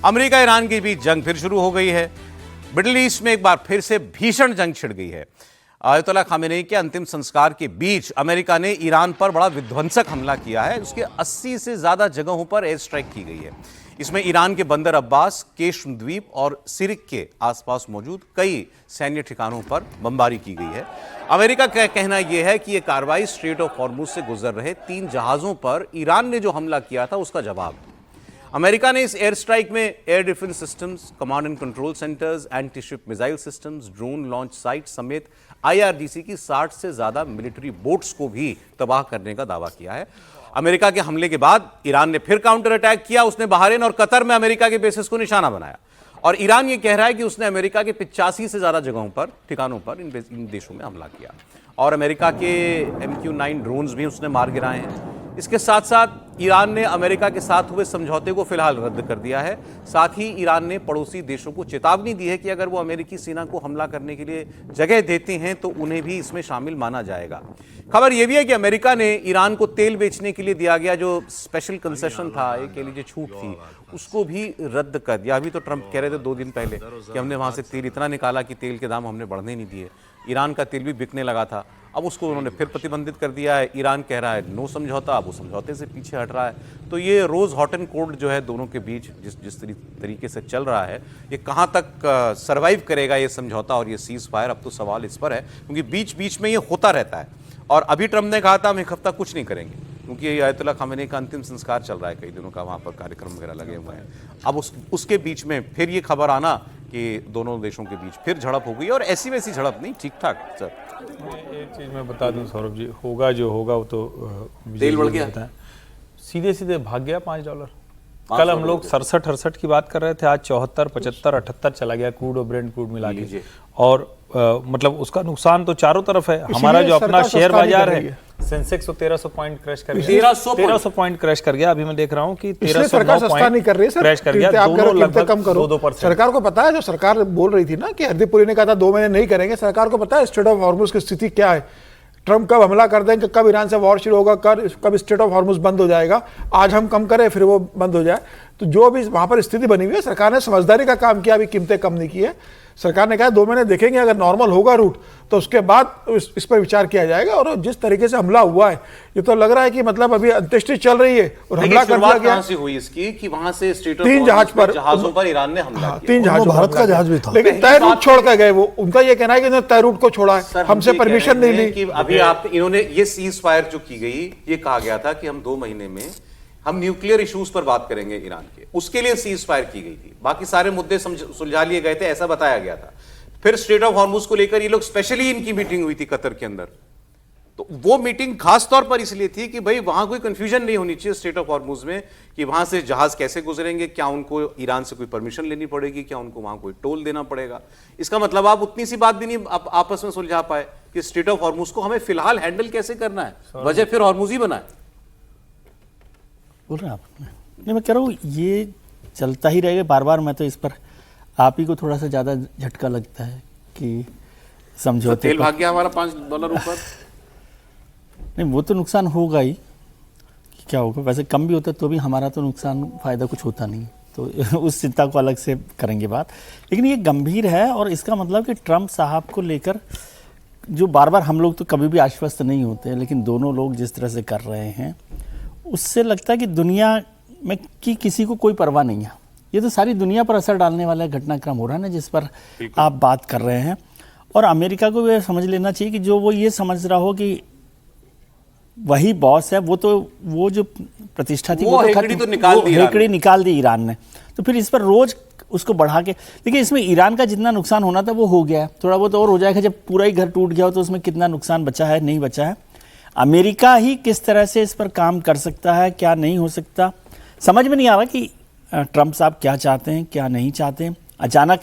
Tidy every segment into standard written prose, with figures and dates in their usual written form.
America Iran के बीच जंग फिर शुरू हो गई है। मिडिल ईस्ट में एक बार फिर से भीषण जंग छिड़ गई है। आयतुल्लाह खामेनेई के अंतिम संस्कार के बीच अमेरिका ने ईरान पर बड़ा विध्वंसक हमला किया है। उसके 80 से ज्यादा जगहों पर एयर स्ट्राइक की गई है। इसमें ईरान के बंदर अब्बास, केश्म द्वीप और सिरिक के आसपास मौजूद कई सैन्य ठिकानों पर बमबारी की गई है। अमेरिका का कहना यह है कि यह कार्रवाई स्ट्रेट ऑफ हॉर्मुज से गुजर रहे 3 जहाजों पर ईरान ने जो हमला किया था उसका जवाब। अमेरिका ने इस एयर स्ट्राइक में air defence systems, command and control centres, anti ship missile systems, drone launch site समेत IRGC की 60 से ज्यादा मिलिट्री बोट्स को भी तबाह करने का दावा किया है। अमेरिका के हमले के बाद ईरान ने फिर काउंटर अटैक किया। उसने बहरीन और कतर में अमेरिका के बेसिस को निशाना बनाया और ईरान यह कह रहा है कि उसने अमेरिका के 85 से ज्यादा जगहों पर, ठिकानों पर इन देशों में हमला किया और अमेरिका के MQ-9 ड्रोन्स भी उसने मार गिराए हैं। इसके साथ साथ ईरान ने अमेरिका के साथ हुए समझौते को फिलहाल रद्द कर दिया है। साथ ही ईरान ने पड़ोसी देशों को चेतावनी दी है कि अगर वो अमेरिकी सेना को हमला करने के लिए जगह देते हैं तो उन्हें भी इसमें शामिल माना जाएगा। खबर यह भी है कि अमेरिका ने ईरान को तेल बेचने के लिए दिया गया जो स्पेशल कंसेशन था, एक के लिए जो छूट थी, उसको भी रद्द कर दिया। अभी तो ट्रंप कह रहे थे 2 दिन पहले कि हमने वहां से तेल इतना निकाला कि तेल के दाम हमने बढ़ने नहीं दिए। ईरान का तेल भी बिकने लगा था, अब उसको उन्होंने फिर प्रतिबंधित कर दिया है। ईरान कह रहा है नो समझौता, अब वो समझौते से पीछे हट रहा है। तो ये रोज हॉट एंड कोल्ड जो है दोनों के बीच जिस तरीके से चल रहा है, ये कहां तक सरवाइव करेगा ये समझौता और ये सीज फायर, अब तो सवाल इस पर है क्योंकि बीच बीच में ये होता रहता है। और अभी ट्रंप ने कहा था हम एक हफ्ता कुछ नहीं करेंगे क्योंकि आयतुल्लाह खामेनेई का अंतिम संस्कार चल रहा है, कई दिनों का वहां पर कार्यक्रम वगैरह लगे हुए हैं। अब उसके बीच में फिर ये खबर आना कि दोनों देशों के बीच फिर झड़प हो गई और ऐसी वैसी झड़प नहीं, ठीक ठाक। सर एक चीज़ मैं बता दूं सौरभ जी, होगा जो होगा वो तो तेल बढ़ गया, सीधे सीधे भाग गया $5। कल हम लोग 67-68 की बात कर रहे थे, आज 74, 75, 78 चला गया क्रूड और ब्रेंट क्रूड मिला के। और मतलब उसका नुकसान तो चारों तरफ है। हमारा जो अपना शेयर बाजार है, सेंसेक्स तो 1300 पॉइंट क्रैश कर गया, 1300 पॉइंट क्रैश कर गया। अभी मैं देख रहा हूँ कि 1309 पॉइंट क्रैश कर गया। दोनों लगभग कम करो। 2%। सरकार को पता है, जो सरकार बोल रही थी ना कि हरदीप पुरी ने कहा था 2 महीने नहीं करेंगे, सरकार को पता है स्ट्रेट ऑफ हॉर्मुज की स्थिति क्या है। ट्रंप कब हमला कर देंगे, कब ईरान से वॉर शुरू होगा, कब स्ट्रेट ऑफ हॉर्मुज बंद हो जाएगा। आज हम कम करें फिर वो बंद हो जाए। तो जो भी वहां पर स्थिति बनी हुई है, सरकार ने समझदारी का काम किया, अभी कीमतें कम नहीं की है। सरकार ने कहा 2 महीने देखेंगे, अगर नॉर्मल होगा रूट तो उसके बाद इस पर विचार किया जाएगा। और जिस तरीके से हमला हुआ है, ये तो लग रहा है कि मतलब अभी अंत्येष्टि चल रही है और हमला कर दिया गया। से हुई इसकी कि वहां से स्ट्रेट ऑफ 3 जहाजों पर ईरान ने हमला किया। 3 जहाजों, भारत का जहाज भी था, लेकिन तय रूट छोड़ कर गए। वो उनका ये कहना है कि इन्होंने तय रूट को छोड़ा है, हमसे परमिशन नहीं ली। कि अभी इन्होंने ये सीज फायर जो की गई, ये कहा गया था कि हम 2 महीने में हम न्यूक्लियर इश्यूज पर बात करेंगे ईरान के, उसके लिए सीज फायर की गई थी। बाकी सारे मुद्दे सुलझा लिए गए थे, ऐसा बताया गया था। फिर स्ट्रेट ऑफ हॉर्मुज को लेकर ये लोग स्पेशली इनकी मीटिंग हुई थी कतर के अंदर। तो वो मीटिंग खास तौर पर इसलिए थी कि भाई वहां कोई कंफ्यूजन नहीं होनी चाहिए स्ट्रेट ऑफ हॉर्मुज में कि वहां से जहाज कैसे गुजरेंगे, क्या उनको ईरान से कोई परमिशन लेनी पड़ेगी, क्या उनको वहां कोई टोल देना पड़ेगा। इसका मतलब आप उतनी सी बात भी नहीं आपस में सुलझा पाए कि स्ट्रेट ऑफ हॉर्मुज को हमें फिलहाल हैंडल कैसे करना है, वजह फिर हॉर्मुज ही बना है। बोल रहे हैं आप? नहीं, मैं कह रहा हूँ ये चलता ही रहेगा बार बार। मैं तो इस पर आप ही को थोड़ा सा ज़्यादा झटका लगता है कि समझौते, तेल भाग गया हमारा $5 ऊपर। नहीं, वो तो नुकसान होगा ही, क्या होगा। वैसे कम भी होता तो भी हमारा तो नुकसान, फायदा कुछ होता नहीं, तो उस चिंता को अलग से करेंगे बात। लेकिन ये गंभीर है और इसका मतलब कि ट्रंप साहब को लेकर जो बार बार, हम लोग तो कभी भी आश्वस्त नहीं होते, लेकिन दोनों लोग जिस तरह से कर रहे हैं उससे लगता है कि दुनिया में की किसी को कोई परवाह नहीं है। ये तो सारी दुनिया पर असर डालने वाला घटनाक्रम हो रहा है ना, जिस पर आप बात कर रहे हैं। और अमेरिका को ये समझ लेना चाहिए कि जो वो ये समझ रहा हो कि वही बॉस है, वो जो प्रतिष्ठा थी वो हेकड़ी निकाल दी ईरान ने। तो फिर इस पर रोज उसको बढ़ा के, देखिए इसमें ईरान का जितना नुकसान होना था वो हो गया है, थोड़ा बहुत और हो जाएगा। जब पूरा ही घर टूट गया हो तो उसमें कितना नुकसान बचा है, नहीं बचा है। अमेरिका ही किस तरह से इस पर काम कर सकता है, क्या नहीं हो सकता, समझ में नहीं आ रहा कि ट्रंप साहब क्या चाहते हैं, क्या नहीं चाहते हैं। अचानक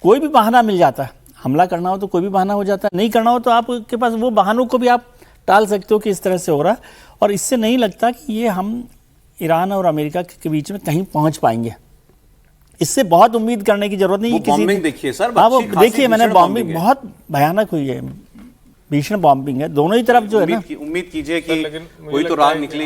कोई भी बहाना मिल जाता है, हमला करना हो तो कोई भी बहाना हो जाता है, नहीं करना हो तो आपके पास वो बहानों को भी आप टाल सकते हो कि इस तरह से हो रहा है। और इससे नहीं लगता कि ये हम ईरान और अमेरिका के बीच में कहीं पहुंच पाएंगे। इससे बहुत उम्मीद करने की जरूरत नहीं है। किसी देखिए सर, हाँ वो देखिए, मैंने बॉम्बिंग बहुत भयानक हुई है, भीषण बॉम्बिंग है दोनों ही तरफ जो है ना। उम्मीद कीजिए कि कोई तो राह निकली।